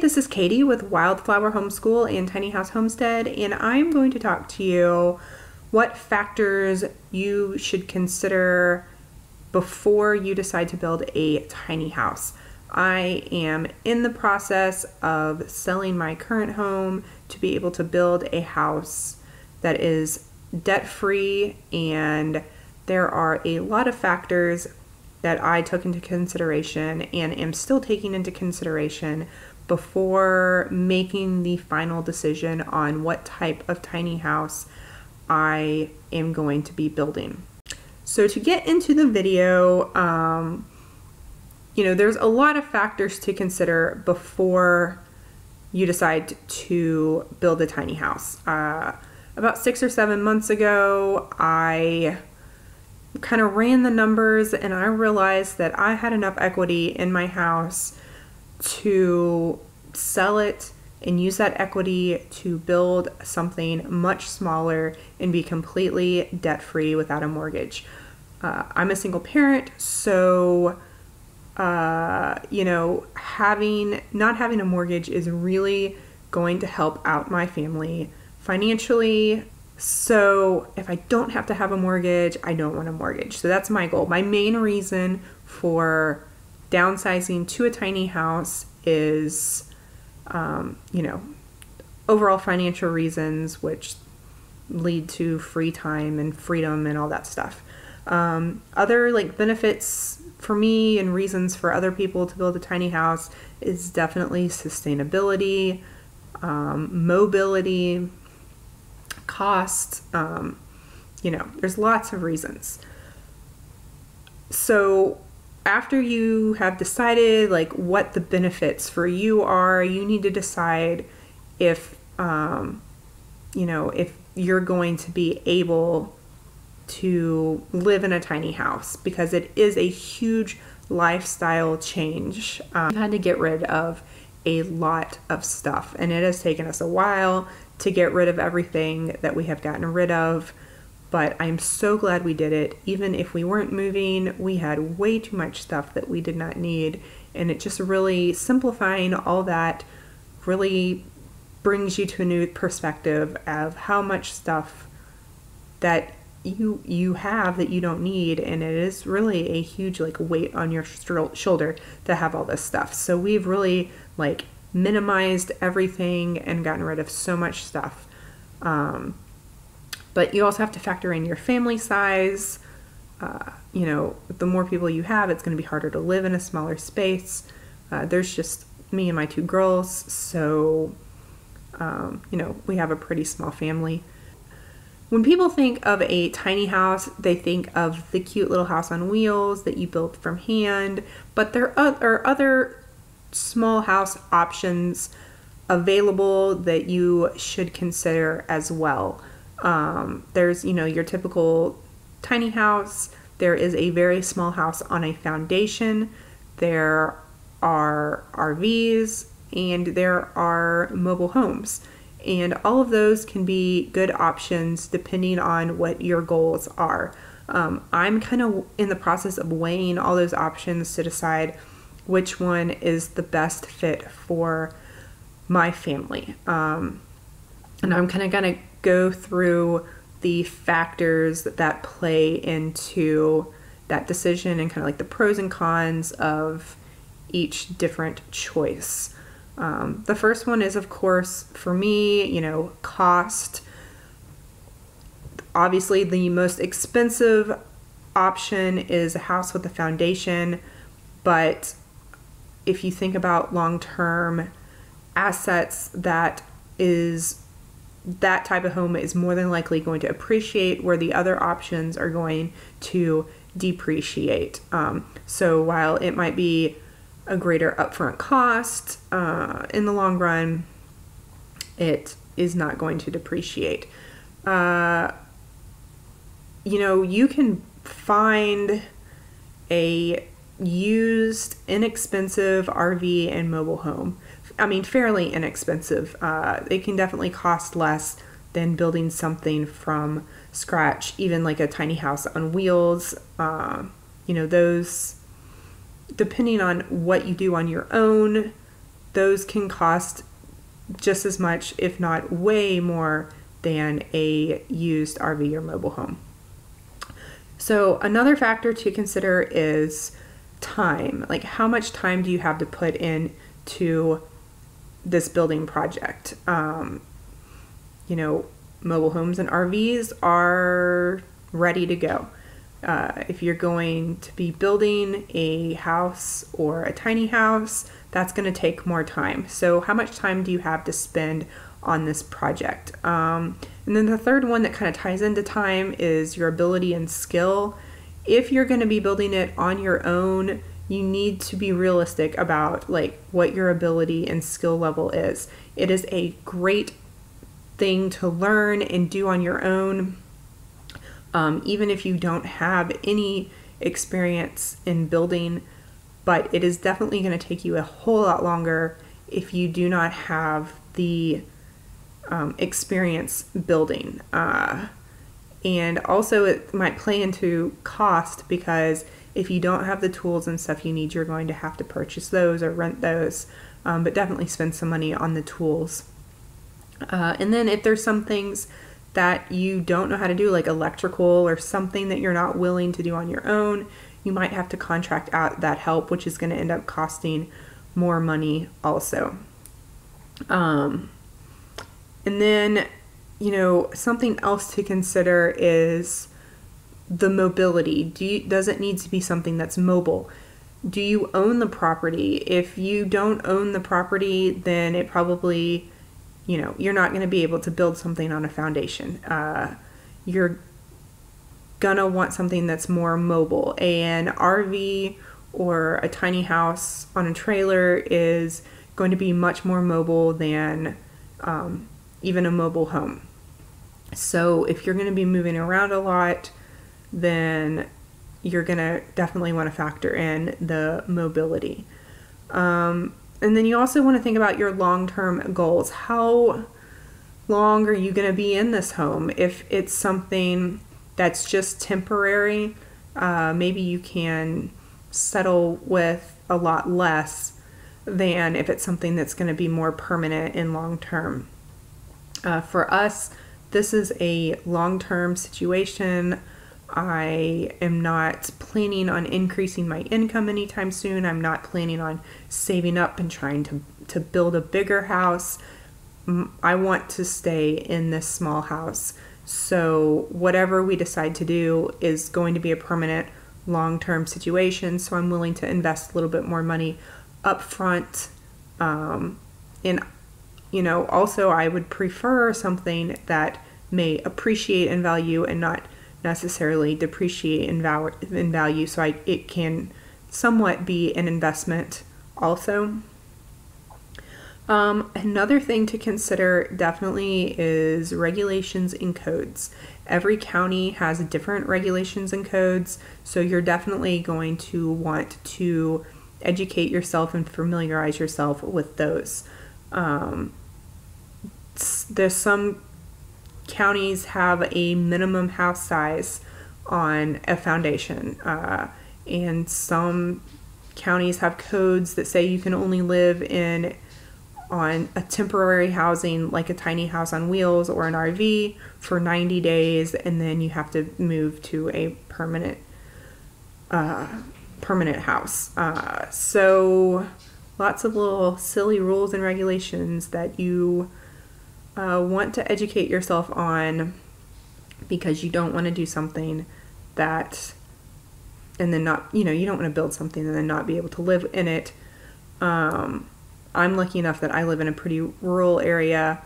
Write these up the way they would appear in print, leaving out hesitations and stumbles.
this is Katie with Wildflower Homeschool and Tiny House Homestead, and I'm going to talk to you what factors you should consider before you decide to build a tiny house. I am in the process of selling my current home to be able to build a house that is debt-free, and there are a lot of factors that I took into consideration and am still taking into consideration before making the final decision on what type of tiny house I am going to be building. So to get into the video, there's a lot of factors to consider before you decide to build a tiny house. About 6 or 7 months ago, I kind of ran the numbers and I realized that I had enough equity in my house to sell it and use that equity to build something much smaller and be completely debt-free without a mortgage. I'm a single parent, so not having a mortgage is really going to help out my family financially. So if I don't have to have a mortgage, I don't want a mortgage. So that's my goal. My main reason for downsizing to a tiny house is, overall financial reasons, which lead to free time and freedom and all that stuff. Other benefits for me and reasons for other people to build a tiny house is definitely sustainability, mobility, cost. There's lots of reasons. So after you have decided what the benefits for you are, you need to decide if if you're going to be able to live in a tiny house, because it is a huge lifestyle change. We've had to get rid of a lot of stuff, and it has taken us a while to get rid of everything that we have gotten rid of, but I'm so glad we did it. Even if we weren't moving, we had way too much stuff that we did not need, and it just really simplifying all that really brings you to a new perspective of how much stuff that you have that you don't need, and it is really a huge weight on your shoulder to have all this stuff. So we've really minimized everything and gotten rid of so much stuff. But you also have to factor in your family size. The more people you have, it's going to be harder to live in a smaller space. There's just me and my 2 girls, so we have a pretty small family. When people think of a tiny house, they think of the cute little house on wheels that you built from hand, but there are other small house options available that you should consider as well. There's, your typical tiny house. There is a very small house on a foundation. There are RVs, and there are mobile homes. And all of those can be good options depending on what your goals are. I'm kind of in the process of weighing all those options to decide which one is the best fit for my family. And I'm kind of going to go through the factors that play into that decision and kind of the pros and cons of each different choice. The first one is, of course, for me, cost. Obviously, the most expensive option is a house with a foundation, but if you think about long-term assets, that type of home is more than likely going to appreciate, where the other options are going to depreciate. So while it might be a greater upfront cost, in the long run, it is not going to depreciate. You can find a used, inexpensive RV and mobile home. Fairly inexpensive. It can definitely cost less than building something from scratch, even a tiny house on wheels. Those, depending on what you do on your own, those can cost just as much, if not way more, than a used RV or mobile home. So another factor to consider is time. Like, how much time do you have to put in to this building project? Mobile homes and RVs are ready to go. If you're going to be building a house or a tiny house, that's going to take more time. So how much time do you have to spend on this project? And then the third one that kind of ties into time is your ability and skill. If you're going to be building it on your own, you need to be realistic about like what your ability and skill level is. It is a great thing to learn and do on your own, even if you don't have any experience in building, but it is definitely going to take you a whole lot longer if you do not have the experience building. And also it might play into cost, because if you don't have the tools and stuff you need, you're going to have to purchase those or rent those, but definitely spend some money on the tools. And then if there's some things that you don't know how to do, like electrical or something that you're not willing to do on your own, you might have to contract out that help, which is going to end up costing more money also. And then, something else to consider is the mobility. Does it need to be something that's mobile? Do you own the property? If you don't own the property, then it probably, you're not going to be able to build something on a foundation. You're going to want something that's more mobile. An RV or a tiny house on a trailer is going to be much more mobile than even a mobile home. So if you're going to be moving around a lot, then you're going to definitely want to factor in the mobility. And then you also want to think about your long-term goals. How long are you going to be in this home? If it's something that's just temporary, maybe you can settle with a lot less than if it's something that's going to be more permanent and long-term. For us, this is a long-term situation. I am not planning on increasing my income anytime soon. I'm not planning on saving up and trying to build a bigger house. I want to stay in this small house. So whatever we decide to do is going to be a permanent long-term situation. So I'm willing to invest a little bit more money up front. Also I would prefer something that may appreciate in value and not necessarily depreciate in value, so it can somewhat be an investment also. Another thing to consider definitely is regulations and codes. Every county has different regulations and codes, so you're definitely going to want to educate yourself and familiarize yourself with those. There's some counties have a minimum house size on a foundation, and some counties have codes that say you can only live on a temporary housing, like a tiny house on wheels or an RV, for 90 days, and then you have to move to a permanent house. So lots of little silly rules and regulations that you want to educate yourself on, because you don't want to do something that, and then not, you don't want to build something and then not be able to live in it. I'm lucky enough that I live in a pretty rural area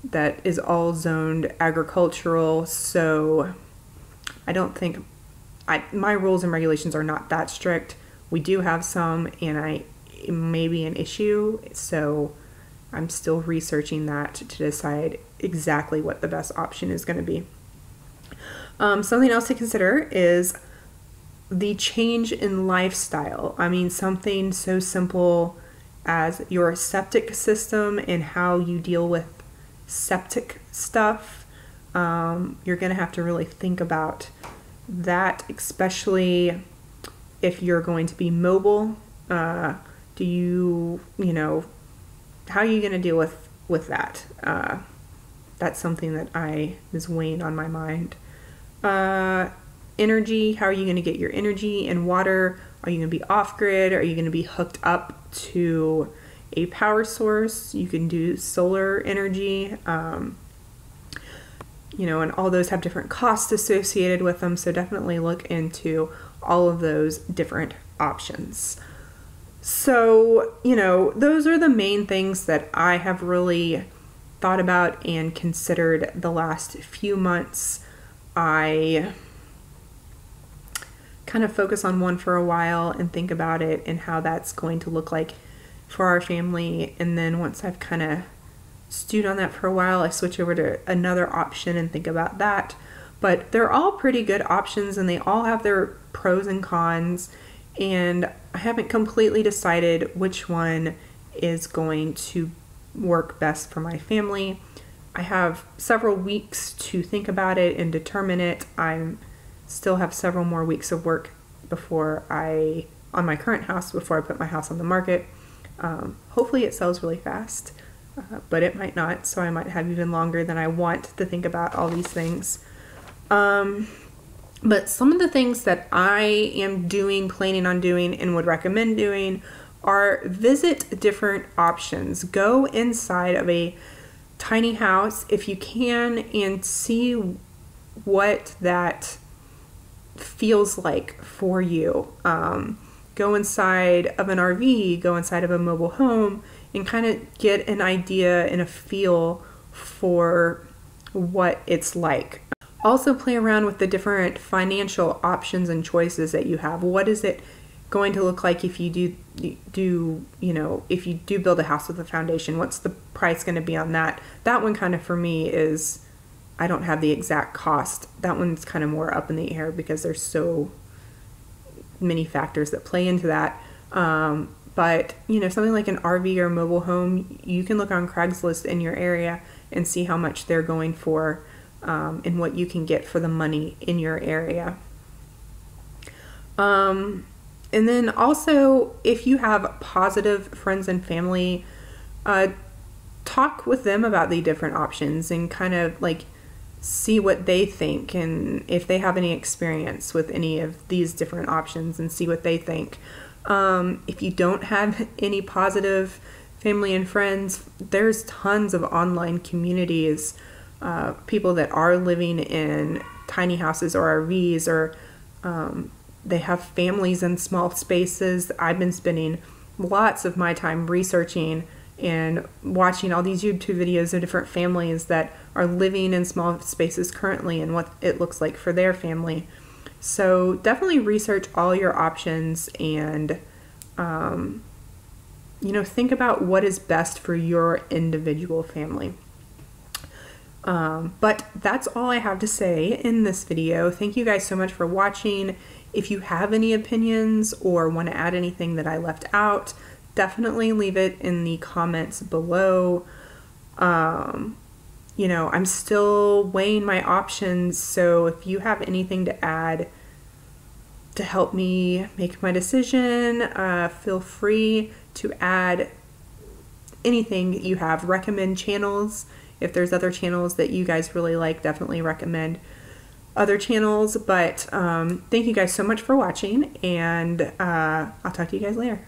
that is all zoned agricultural, so I don't think my rules and regulations are not that strict. We do have some, and it may be an issue, so I'm still researching that to decide exactly what the best option is going to be. Something else to consider is the change in lifestyle. I mean, something so simple as your septic system and how you deal with septic stuff. You're going to have to really think about that, especially if you're going to be mobile. Do you how are you going to deal with that? That's something that is weighing on my mind. Energy, how are you going to get your energy and water? Are you going to be off grid? Are you going to be hooked up to a power source? You can do solar energy, and all those have different costs associated with them. So definitely look into all of those different options. So, those are the main things that I have really thought about and considered the last few months. I kind of focus on one for a while and think about it and how that's going to look like for our family. And then once I've kind of stewed on that for a while, I switch over to another option and think about that. But they're all pretty good options and they all have their pros and cons. And I haven't completely decided which one is going to work best for my family. I have several weeks to think about it and determine it. I still have several more weeks of work on my current house before I put my house on the market. Hopefully it sells really fast, but it might not, so I might have even longer than I want to think about all these things. But some of the things that I am planning on doing, and would recommend doing are visit different options. Go inside of a tiny house if you can and see what that feels like for you. Go inside of an RV, go inside of a mobile home, and kind of get an idea and a feel for what it's like. Also play around with the different financial options and choices that you have. What is it going to look like if you if you do build a house with a foundation? What's the price going to be on that? That one kind of for me is, I don't have the exact cost. That one's kind of more up in the air because there's so many factors that play into that. But something like an RV or mobile home, you can look on Craigslist in your area and see how much they're going for. And what you can get for the money in your area. And then also, if you have positive friends and family, talk with them about the different options and kind of see what they think and if they have any experience with any of these different options and see what they think. If you don't have any positive family and friends, there's tons of online communities. People that are living in tiny houses or RVs, or they have families in small spaces. I've been spending lots of my time researching and watching all these YouTube videos of different families that are living in small spaces currently and what it looks like for their family. So definitely research all your options and think about what is best for your individual family. But that's all I have to say in this video. Thank you guys so much for watching. If you have any opinions or want to add anything that I left out, definitely leave it in the comments below. I'm still weighing my options, so if you have anything to add to help me make my decision, feel free to add anything that you have. Recommend channels. If there's other channels that you guys really like, definitely recommend other channels. But thank you guys so much for watching, and I'll talk to you guys later.